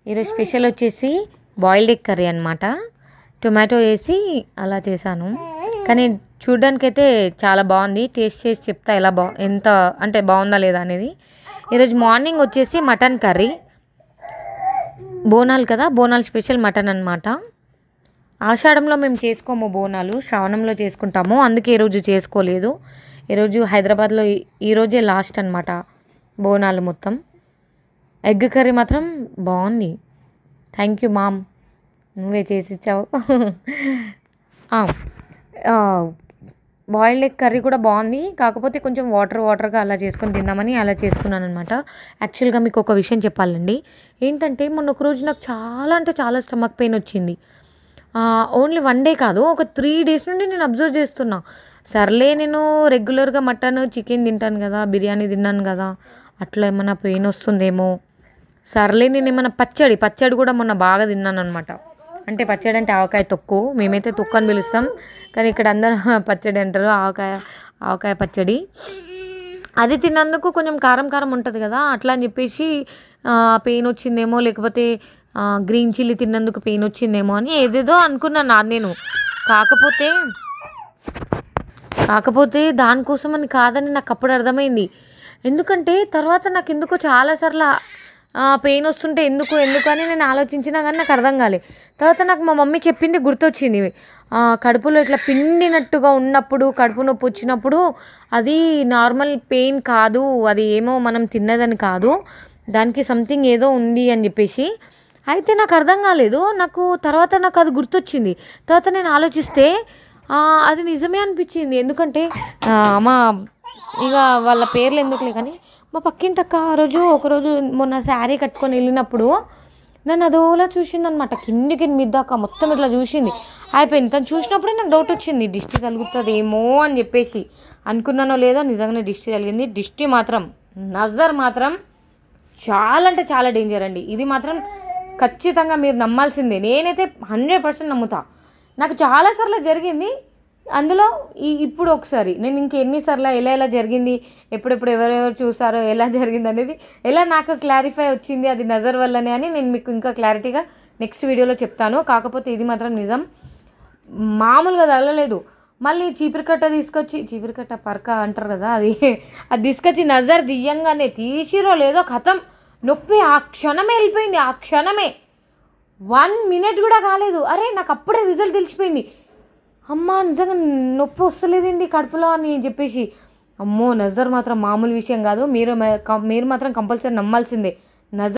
ఈరోజు స్పెషల్ వచ్చేసి boiled egg curry అనమాట. టొమాటో వేసి అలా చేశాను. కానీ చూడ్డానికైతే చాలా బాగుంది. టేస్ట్ చేసి చెప్తా ఎంత అంటే బాగుందా లేదా అనేది. ఈరోజు మార్నింగ్ వచ్చేసి మటన్ కర్రీ. బోనాలు కదా, బోనాలు స్పెషల్ మటన్ అనమాట. ఆషాఢంలో మేము చేసుకోము బోనాలు, శ్రావణంలో చేసుకుంటాము. అందుకే ఈరోజు చేసుకోలేదు. ఈరోజు హైదరాబాద్లో ఈరోజే లాస్ట్ అనమాట బోనాలు మొత్తం. ఎగ్ కర్రీ మాత్రం బాగుంది. థ్యాంక్ యూ మామ్, నువ్వే చేసి ఇచ్చావు. బాయిల్డ్ ఎగ్ కర్రీ కూడా బాగుంది. కాకపోతే కొంచెం వాటర్గా అలా చేసుకొని తిందామని అలా చేసుకున్నాను అనమాట. యాక్చువల్గా మీకు ఒక విషయం చెప్పాలండి. ఏంటంటే మొన్న ఒక రోజు నాకు చాలా స్టమక్ పెయిన్ వచ్చింది. ఓన్లీ 1 డే కాదు, ఒక 3 days నుండి నేను అబ్జర్వ్ చేస్తున్నా. సర్లే, నేను రెగ్యులర్గా మటన్ చికెన్ తింటాను కదా, బిర్యానీ తిన్నాను కదా, అట్లా ఏమైనా పెయిన్ వస్తుందేమో. సర్లే, నేను ఏమైనా పచ్చడి కూడా మొన్న బాగా తిన్నాను అనమాట. అంటే పచ్చడి అంటే ఆవకాయ తొక్కు, మేమైతే తొక్కు అని పిలుస్తాం, కానీ ఇక్కడ అందరూ పచ్చడి అంటారు. ఆవకాయ పచ్చడి అది తిన్నందుకు కొంచెం కారం ఉంటుంది కదా, అట్లా అని చెప్పేసి పెయిన్ వచ్చిందేమో, లేకపోతే గ్రీన్ చిల్లీ తిన్నందుకు పెయిన్ వచ్చిందేమో అని ఏదేదో అనుకున్నాను నేను. కాకపోతే దానికోసమని కాదని నాకు అప్పుడు అర్థమైంది. ఎందుకంటే తర్వాత నాకు ఎందుకో చాలాసార్లు పెయిన్ వస్తుంటే ఎందుకు అని నేను ఆలోచించినా కానీ నాకు అర్థం కాలే. తర్వాత నాకు మా మమ్మీ చెప్పింది గుర్తొచ్చింది. కడుపులో ఇట్లా పిండినట్టుగా ఉన్నప్పుడు, కడుపు నొప్పి వచ్చినప్పుడు అది నార్మల్ పెయిన్ కాదు, అది ఏమో మనం తిన్నదని కాదు, దానికి సంథింగ్ ఏదో ఉంది అని చెప్పేసి. అయితే నాకు అర్థం కాలేదు. తర్వాత నాకు అది గుర్తొచ్చింది. తర్వాత నేను ఆలోచిస్తే అది నిజమే అనిపించింది. ఎందుకంటే ఇక వాళ్ళ పేర్లు ఎందుకులే కానీ, మా పక్కింటక్క ఒకరోజు మొన్న శారీ కట్టుకొని వెళ్ళినప్పుడు నన్ను అదోలా చూసిందనమాట. కిందికి మిద్దాక మొత్తం ఇట్లా చూసింది. అయిపోయింది. తను చూసినప్పుడే నాకు డౌట్ వచ్చింది, దిష్టి తగులుతుందేమో అని చెప్పేసి. అనుకున్నానో లేదో, నిజంగానే దిష్టి తగిలింది. దిష్టి మాత్రం, నజర్ మాత్రం చాలా అంటే చాలా డేంజర్ అండి. ఇది మాత్రం ఖచ్చితంగా మీరు నమ్మాల్సిందే. నేనైతే 100% నమ్ముతా. నాకు చాలాసార్లు జరిగింది. అందులో ఇప్పుడు ఒకసారి, నేను ఎన్నిసార్లు ఎలా జరిగింది, ఎప్పుడెప్పుడు ఎవరెవరు చూసారో, ఎలా జరిగింది అనేది ఎలా నాకు క్లారిఫై వచ్చింది, అది నజర్ వల్లనే అని నేను మీకు ఇంకా క్లారిటీగా నెక్స్ట్ వీడియోలో చెప్తాను. కాకపోతే ఇది మాత్రం నిజం, మామూలుగా తగలలేదు. మళ్ళీ చీపిరికట్ట పరక అంటారు కదా, అది తీసుకొచ్చి నజర్ దియ్యంగానే తీసిరో లేదో ఖతం, నొప్పి ఆ క్షణమే వెళ్ళిపోయింది. ఆ క్షణమే 1 minute కూడా కాలేదు. అరే, నాకు అప్పుడే రిజల్ట్ తెలిసిపోయింది. అమ్మ, నిజంగా నొప్పి వస్తలేదండి కడుపులో అని చెప్పేసి. అమ్మో, నజర్ మాత్రం మామూలు విషయం కాదు. మీరు మాత్రం కంపల్సరీ నమ్మాల్సిందే. నజర్